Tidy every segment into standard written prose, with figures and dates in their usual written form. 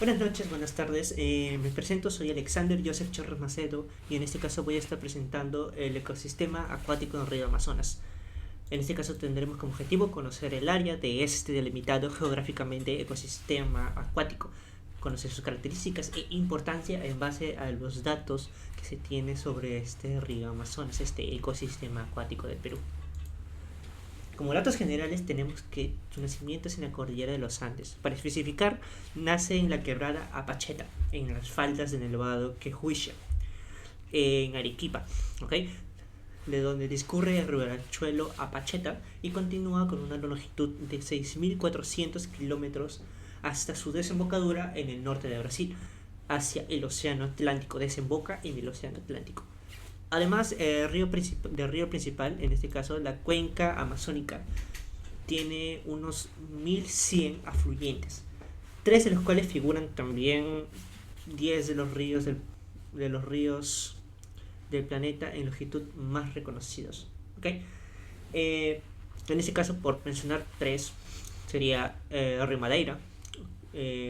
Buenas noches, buenas tardes. Me presento, soy Alexander Joseph Chorres Macedo y en este caso voy a estar presentando el ecosistema acuático del río Amazonas. En este caso tendremos como objetivo conocer el área de este delimitado geográficamente ecosistema acuático, conocer sus características e importancia en base a los datos que se tiene sobre este río Amazonas, este ecosistema acuático del Perú. Como datos generales tenemos que su nacimiento es en la cordillera de los Andes. Para especificar, nace en la quebrada Apacheta, en las faldas del elevado Quejuicha, en Arequipa, ¿ok? De donde discurre el riachuelo Apacheta y continúa con una longitud de 6.400 kilómetros hasta su desembocadura en el norte de Brasil, hacia el Océano Atlántico. Desemboca en el Océano Atlántico. Además, del río principal, en este caso la cuenca amazónica, tiene unos 1.100 afluentes, tres de los cuales figuran también 10 de los ríos del planeta en longitud más reconocidos. ¿Okay? En este caso, por mencionar tres, sería el río Madeira,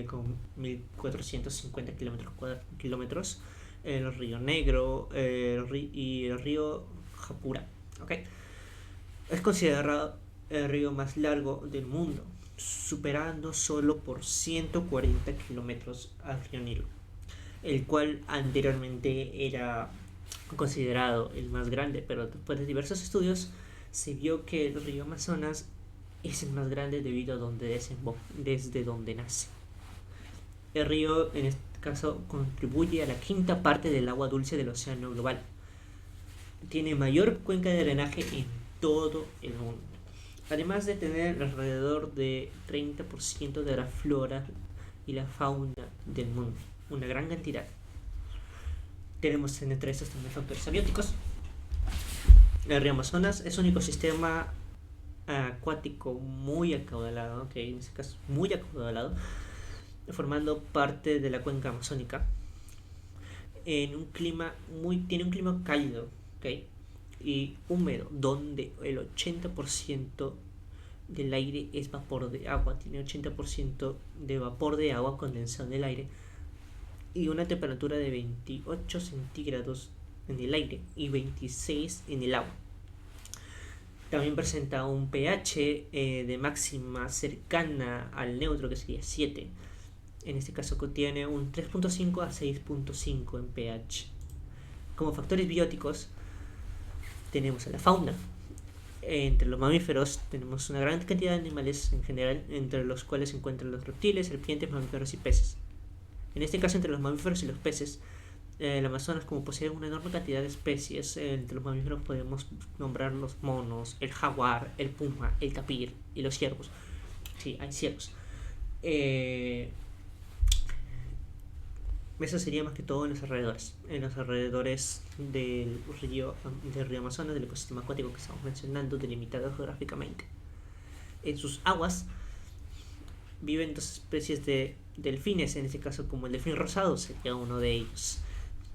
con 1.450 kilómetros, el río Negro y el río Japura. ¿Okay? Es considerado el río más largo del mundo, superando solo por 140 kilómetros al río Nilo, el cual anteriormente era considerado el más grande, pero después de diversos estudios se vio que el río Amazonas es el más grande debido a donde desde donde nace. El río en este caso contribuye a la quinta parte del agua dulce del océano global. Tiene mayor cuenca de drenaje en todo el mundo, además de tener alrededor de 30% de la flora y la fauna del mundo, una gran cantidad. Tenemos entre estos también factores abióticos. El río Amazonas es un ecosistema acuático muy acaudalado, okay, en este caso muy acaudalado, formando parte de la cuenca amazónica, tiene un clima cálido, ¿okay? Y húmedo, donde el 80% del aire es vapor de agua, tiene 80% de vapor de agua condensado en el aire y una temperatura de 28 centígrados en el aire y 26 en el agua. También presenta un pH de máxima cercana al neutro, que sería 7. En este caso contiene un 3.5 a 6.5 en pH. Como factores bióticos tenemos a la fauna. Entre los mamíferos tenemos una gran cantidad de animales en general, entre los cuales se encuentran los reptiles, serpientes, mamíferos y peces. En este caso, entre los mamíferos y los peces, el Amazonas, como posee una enorme cantidad de especies, entre los mamíferos podemos nombrar los monos, el jaguar, el puma, el tapir y los ciervos. Sí, hay ciervos. Eso sería más que todo en los alrededores del río Amazonas, del ecosistema acuático que estamos mencionando, delimitado geográficamente. En sus aguas viven dos especies de delfines, en este caso como el delfín rosado sería uno de ellos.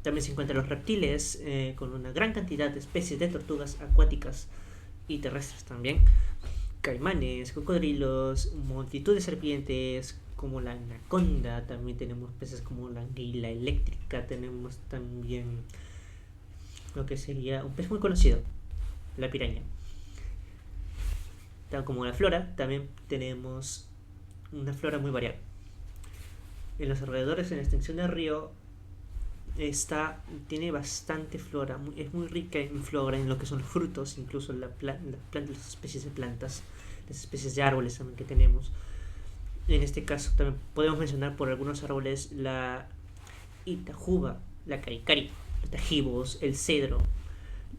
También se encuentran los reptiles, con una gran cantidad de especies de tortugas acuáticas y terrestres también, caimanes, cocodrilos, multitud de serpientes como la anaconda. También tenemos peces como la anguila eléctrica. Tenemos también lo que sería un pez muy conocido, la piraña. Tal como la flora, también tenemos una flora muy variada. En los alrededores, en la extensión del río, tiene bastante flora, es muy rica en flora, en lo que son los frutos, incluso las las especies de plantas, las especies de árboles también que tenemos. En este caso también podemos mencionar por algunos árboles la itajuba, la caricari, los tajivos, el cedro,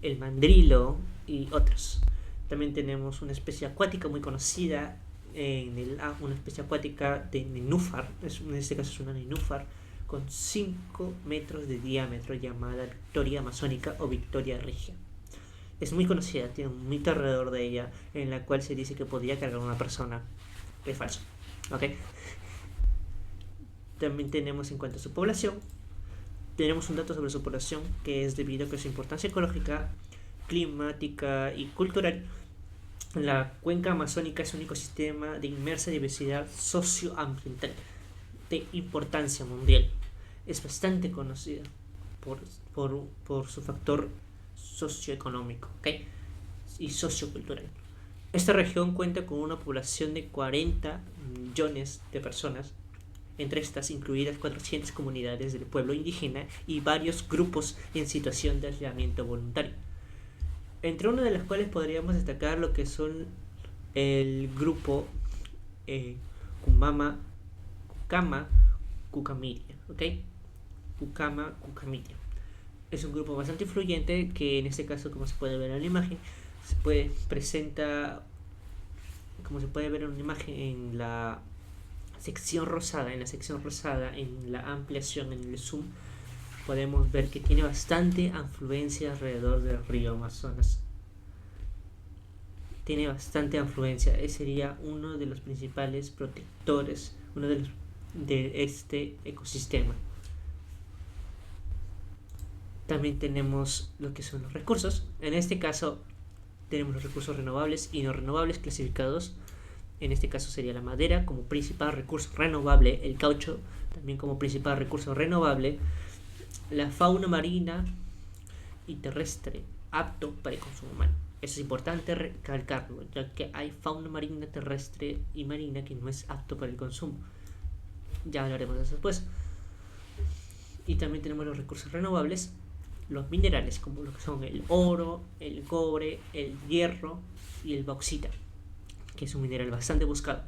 el mandrilo y otros. También tenemos una especie acuática muy conocida, una especie acuática de nenúfar, en este caso es una nenúfar con 5 metros de diámetro, llamada Victoria amazónica o Victoria regia. Es muy conocida, tiene un mito alrededor de ella en la cual se dice que podría cargar a una persona. Es falso. ¿Okay? También tenemos, en cuanto a su población, tenemos un dato sobre su población que es debido a que su importancia ecológica, climática y cultural. La cuenca amazónica es un ecosistema de inmersa diversidad socioambiental. de importancia mundial. Es bastante conocida por su factor socioeconómico, ¿ok? Y sociocultural. Esta región cuenta con una población de 40 millones de personas, entre estas incluidas 400 comunidades del pueblo indígena y varios grupos en situación de aislamiento voluntario, entre una de las cuales podríamos destacar lo que son el grupo Kumama, Kukama, Kukamiria, ¿ok? Kukama, Kukamiria. Es un grupo bastante influyente que en este caso, como se puede ver en la imagen, presenta, como se puede ver en una imagen, en la sección rosada, en la ampliación, en el zoom, podemos ver que tiene bastante afluencia alrededor del río Amazonas. Tiene bastante afluencia. Sería uno de los principales protectores, de este ecosistema. También tenemos lo que son los recursos. En este caso tenemos los recursos renovables y no renovables clasificados. En este caso sería la madera como principal recurso renovable, el caucho también como principal recurso renovable, la fauna marina y terrestre apto para el consumo humano. Eso es importante recalcarlo, ya que hay fauna marina, terrestre y marina que no es apto para el consumo. Ya hablaremos de eso después. Y también tenemos los recursos renovables, los minerales como lo que son el oro, el cobre, el hierro y el bauxita, que es un mineral bastante buscado.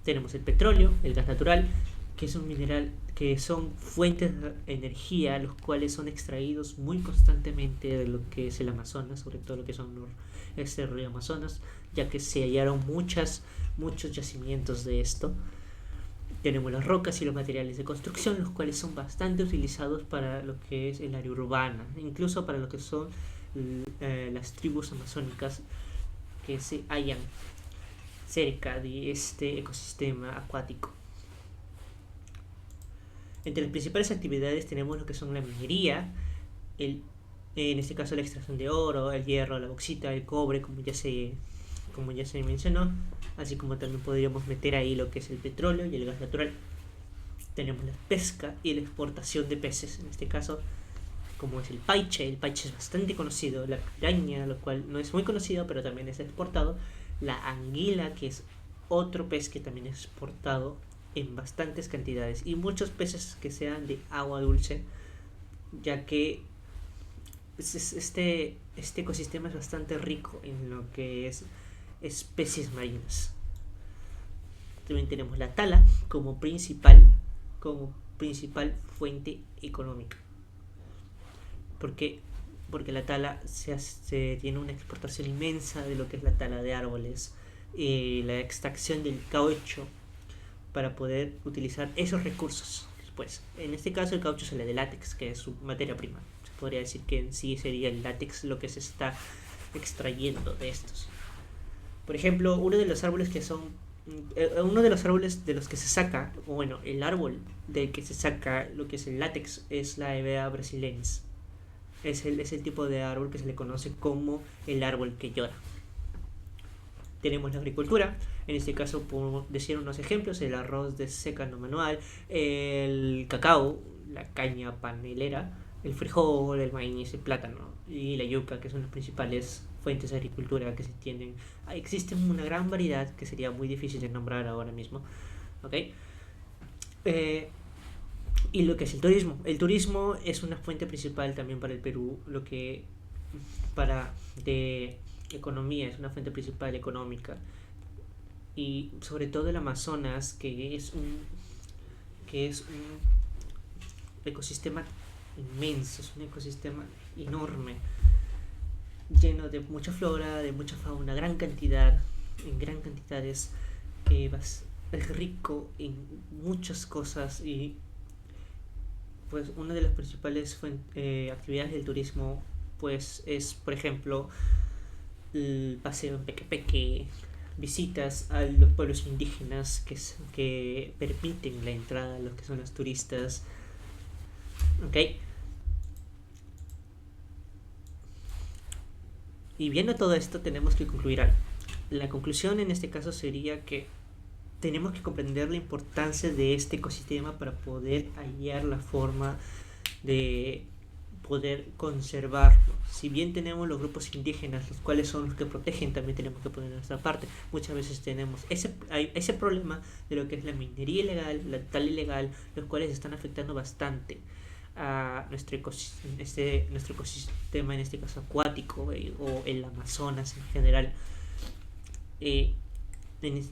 Tenemos el petróleo, el gas natural, que es un mineral que son fuentes de energía, los cuales son extraídos muy constantemente de lo que es el Amazonas, sobre todo lo que son este río Amazonas, ya que se hallaron muchos yacimientos de esto. Tenemos las rocas y los materiales de construcción, los cuales son bastante utilizados para lo que es el área urbana, incluso para lo que son las tribus amazónicas que se hallan cerca de este ecosistema acuático. Entre las principales actividades tenemos lo que son la minería, en este caso la extracción de oro, el hierro, la bauxita, el cobre, como ya se mencionó, así como también podríamos meter ahí lo que es el petróleo y el gas natural. Tenemos la pesca y la exportación de peces, en este caso como es el paiche es bastante conocido, la piraña, lo cual no es muy conocido pero también es exportado, la anguila, que es otro pez que también es exportado en bastantes cantidades, y muchos peces que sean de agua dulce, ya que este ecosistema es bastante rico en lo que es especies marinas. También tenemos la tala como principal fuente económica. Porque la tala se tiene una exportación inmensa de lo que es la tala de árboles, la extracción del caucho para poder utilizar esos recursos. Pues, en este caso el caucho sale de látex, que es su materia prima. Se podría decir que en sí sería el látex lo que se está extrayendo de estos. Por ejemplo, uno de los árboles de los que se saca, o bueno, el árbol del que se saca lo que es el látex es la Hevea brasilenis. Es el tipo de árbol que se le conoce como el árbol que llora. Tenemos la agricultura, en este caso por decir unos ejemplos, el arroz de secano manual, el cacao, la caña panelera, el frijol, el maíz, el plátano y la yuca, que son las principales fuentes de agricultura que se tienen. Existen una gran variedad que sería muy difícil de nombrar ahora mismo, ¿ok? Y lo que es el turismo. El turismo es una fuente principal también para el Perú, de economía, es una fuente principal económica. Y sobre todo el Amazonas, que es un ecosistema inmenso, es un ecosistema enorme, lleno de mucha flora, de mucha fauna, en gran cantidades, es rico en muchas cosas. Y pues una de las principales actividades del turismo pues es, por ejemplo, el paseo en Peque, visitas a los pueblos indígenas que permiten la entrada a los que son los turistas, ¿ok? Y viendo todo esto tenemos que concluir algo. La conclusión en este caso sería que tenemos que comprender la importancia de este ecosistema para poder hallar la forma de poder conservarlo. Si bien tenemos los grupos indígenas, los cuales son los que protegen, también tenemos que poner nuestra parte. Muchas veces tenemos ese problema de lo que es la minería ilegal, la tal ilegal, los cuales están afectando bastante a nuestro ecosistema, en este caso acuático, o el Amazonas en general. Eh, en,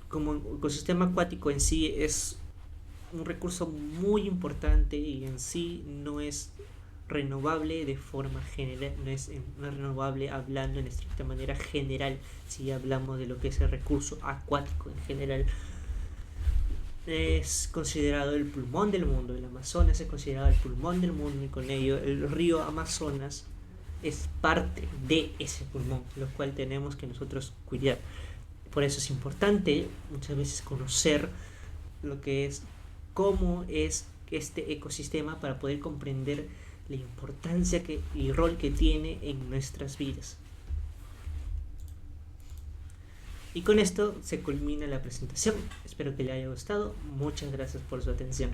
Como ecosistema acuático en sí es un recurso muy importante y en sí no es renovable de forma general, no es renovable hablando en estricta manera general. Si hablamos de lo que es el recurso acuático en general, es considerado el pulmón del mundo. El Amazonas es considerado el pulmón del mundo y con ello el río Amazonas es parte de ese pulmón, lo cual tenemos que nosotros cuidar. Por eso es importante muchas veces conocer lo que es, cómo es este ecosistema, para poder comprender la importancia y rol que tiene en nuestras vidas. Y con esto se culmina la presentación. Espero que le haya gustado. Muchas gracias por su atención.